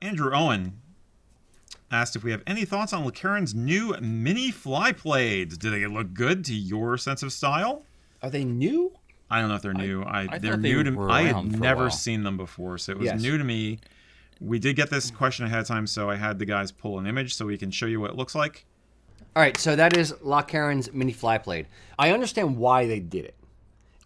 Andrew Owen asked if we have any thoughts on LeCaron's new mini Fly Plaids. Do they look good to your sense of style? Are they new? I don't know if they're new. They're they new to me. were I around had for a never while. seen them before, so it was Yes. new to me. We did get this question ahead of time, so I had the guys pull an image so we can show you what it looks like. All right, so that is LeCaron's mini Fly Plaid. I understand why they did it.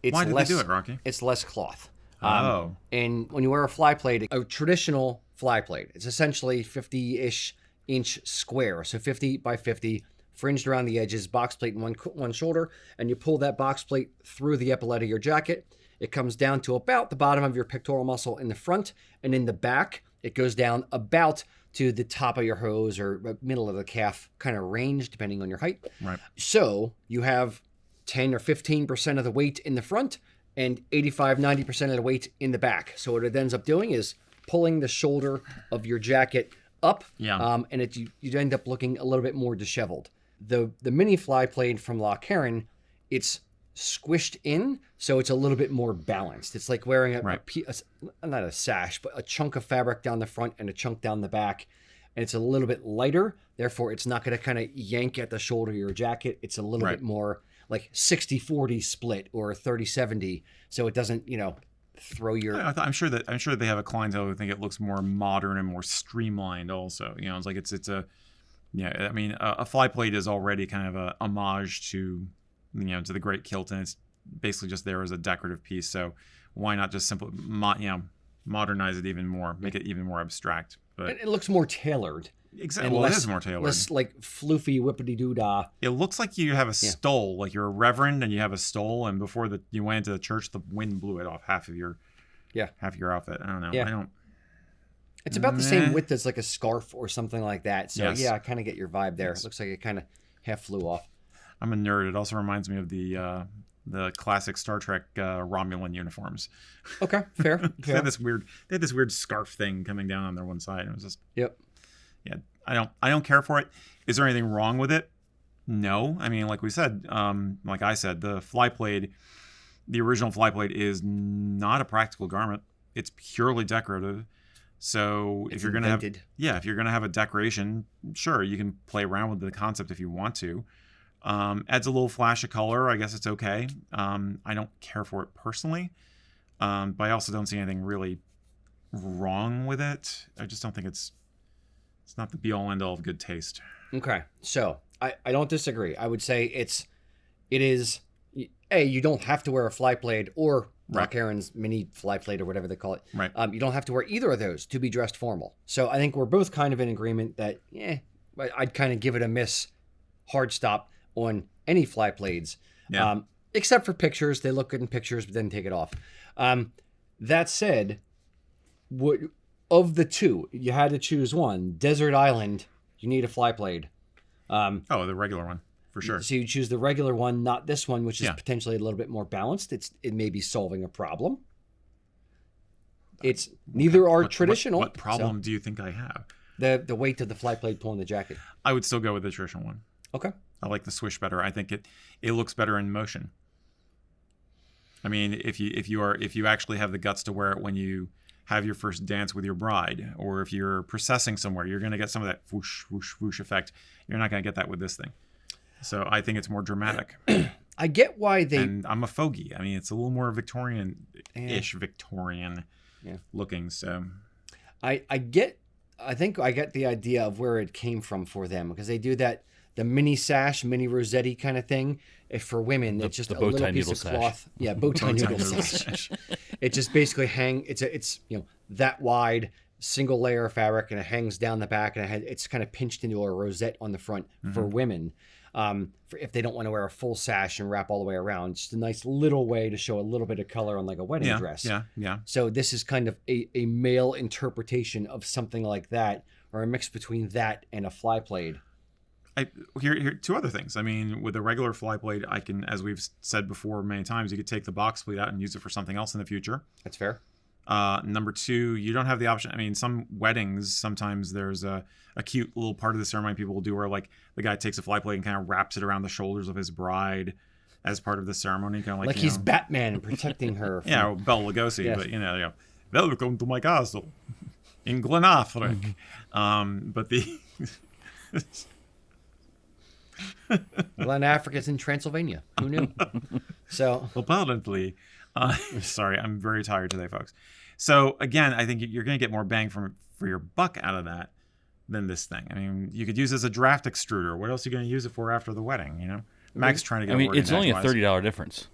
It's Why did less, they do it, Rocky? It's less cloth. Oh. And when you wear a Fly Plaid, a traditional Fly Plaid, it's essentially 50-ish inch square, so 50 by 50, fringed around the edges, box plate in one shoulder, and you pull that box plate through the epaulette of your jacket. It comes down to about the bottom of your pectoral muscle in the front, and in the back, it goes down about to the top of your hose or middle of the calf kind of range, depending on your height. Right. So you have 10 or 15% of the weight in the front and 85-90% of the weight in the back. So what it ends up doing is pulling the shoulder of your jacket up, and you end up looking a little bit more disheveled. The mini Fly Plaid from LeCaron, it's squished in, so it's a little bit more balanced. It's like wearing not a sash, but a chunk of fabric down the front and a chunk down the back, and it's a little bit lighter. Therefore, it's not going to kind of yank at the shoulder of your jacket. It's a little bit more like 60-40 split or 30-70, so it doesn't, throw your. I'm sure they have a clientele who think it looks more modern and more streamlined. Also, it's like it's a. Yeah, I mean, a Fly Plaid is already kind of a homage to to the great kilt, and it's basically just there as a decorative piece. So why not just simply modernize it even more, make it even more abstract? But it looks more tailored. Exactly. Well, it is more tailored. Less like floofy whippity doo dah. It looks like you have a stole, like you're a reverend and you have a stole, and before you went into the church, the wind blew it off half of your outfit. I don't know. Yeah. It's about the same width as like a scarf or something like that. So Yes. I kind of get your vibe there. It looks like it kind of half flew off. I'm a nerd. It also reminds me of the classic Star Trek Romulan uniforms. Okay, fair. They had this weird scarf thing coming down on their one side. It was just I don't care for it. Is there anything wrong with it? No. I mean, like we said, like I said, the Fly Plaid, the original Fly Plaid is not a practical garment. It's purely decorative. So if you're gonna have a decoration, sure, you can play around with the concept if you want to. Adds a little flash of color. I guess it's okay. I don't care for it personally, but I also don't see anything really wrong with it. I just don't think it's not the be-all end-all of good taste. Okay, so I don't disagree. I would say it is. You don't have to wear a Fly Plaid or LeCaron's mini Fly Plaid or whatever they call it. Right. You don't have to wear either of those to be dressed formal. So I think we're both kind of in agreement that I'd kind of give it a miss, hard stop on any Fly Plaids. Yeah. Except for pictures. They look good in pictures, but then take it off. That said, of the two, you had to choose one. Desert Island, you need a Fly Plaid. The regular one, for sure. So you choose the regular one, not this one, which is potentially a little bit more balanced. It may be solving a problem. It's neither are traditional. What problem do you think I have? The weight of the Fly Plaid pulling the jacket. I would still go with the traditional one. Okay. I like the swish better. I think it looks better in motion. I mean, if you actually have the guts to wear it when you have your first dance with your bride, or if you're processing somewhere, you're going to get some of that whoosh, whoosh, whoosh effect. You're not going to get that with this thing. So I think it's more dramatic. I get why they... And I'm a fogey. I mean, it's a little more Victorian-ish, Victorian looking. So I think I get the idea of where it came from for them, because they do that, the mini sash, mini Rossetti kind of thing. If for women, it's just a little piece of cloth. Yeah, bow tie noodle sash. It just basically it's that wide, single layer of fabric, and it hangs down the back, and it's kind of pinched into a rosette on the front for women. If they don't want to wear a full sash and wrap all the way around, just a nice little way to show a little bit of color on like a wedding dress. Yeah. So this is kind of a male interpretation of something like that, or a mix between that and a Fly Plaid. Here two other things. I mean, with a regular Fly Plaid, I can, as we've said before many times, you could take the box pleat out and use it for something else in the future. That's fair. Number two, you don't have the option. I mean, some weddings, sometimes there's a cute little part of the ceremony people will do where like the guy takes a Fly Plaid and kind of wraps it around the shoulders of his bride as part of the ceremony. Kind of like he's Batman and protecting her. Bela Lugosi, but welcome to my castle. in Glenafric. But the Glen Africa's in Transylvania. Who knew? So apparently, sorry, I'm very tired today, folks. So again, I think you're going to get more bang for your buck out of that than this thing. I mean, you could use it as a draft extruder. What else are you going to use it for after the wedding? You know, Mac's trying to get. I mean, it's only a $30 difference.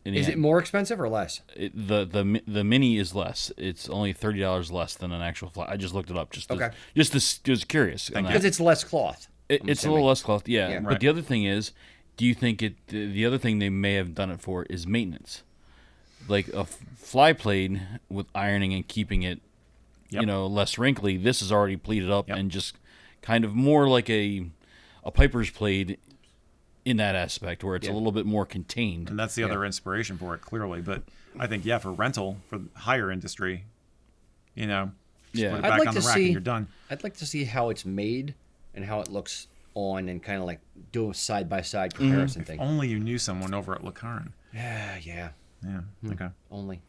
Is it more expensive or less? The mini is less. It's only $30 less than an actual fly. I just looked it up just was curious. Because it's less cloth. It's a little less cloth, yeah. Right. But the other thing is, do you think the other thing they may have done it for is maintenance? Like a Fly Plaid with ironing and keeping it, less wrinkly. This is already pleated up and just kind of more like a Piper's Plaid in that aspect, where it's a little bit more contained. And that's the other inspiration for it, clearly. But I think, for rental, for the hire industry, put it back on the rack and you're done. I'd like to see how it's made and how it looks on, and kind of like do a side-by-side comparison thing. If only you knew someone over at LeCarn. Yeah. Okay. Only.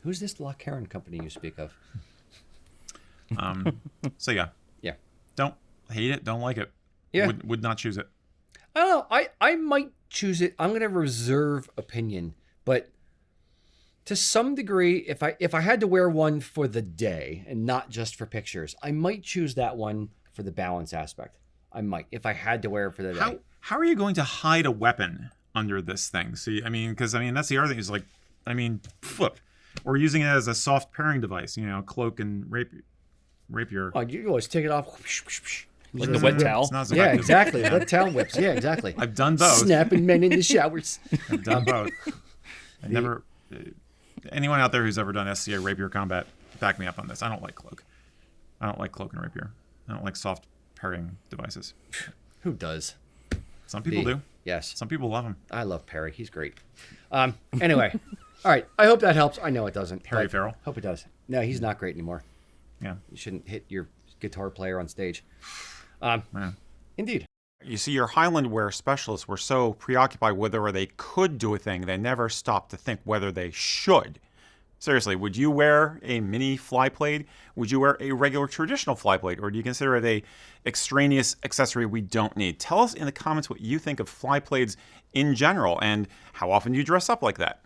Who's this LeCarn company you speak of? So yeah. Don't hate it. Don't like it. Yeah. Would not choose it. I don't know. I might choose it. I'm going to reserve opinion, but to some degree, if I had to wear one for the day and not just for pictures, I might choose that one for the balance aspect. I might, if I had to wear it for the day. How are you going to hide a weapon under this thing? See, because that's the other thing is flip. We're using it as a soft pairing device, cloak and rapier. Oh, you always take it off. Like the wet towel? Yeah, exactly. Wet towel whips. Yeah, exactly. I've done both. Snapping men in the showers. I've done both. I never... Anyone out there who's ever done SCA rapier combat, back me up on this. I don't like cloak. I don't like cloak and rapier. I don't like soft pairing devices. Who does? Some people do. Yes. Some people love him. I love Perry. He's great. Anyway. All right. I hope that helps. I know it doesn't. Perry Farrell? Hope it does. No, he's not great anymore. Yeah. You shouldn't hit your guitar player on stage. Indeed. You see, your Highland wear specialists were so preoccupied whether they could do a thing, they never stopped to think whether they should. Seriously, would you wear a mini Fly Plaid? Would you wear a regular traditional Fly Plaid? Or do you consider it a extraneous accessory we don't need? Tell us in the comments what you think of Fly Plaids in general, and how often do you dress up like that?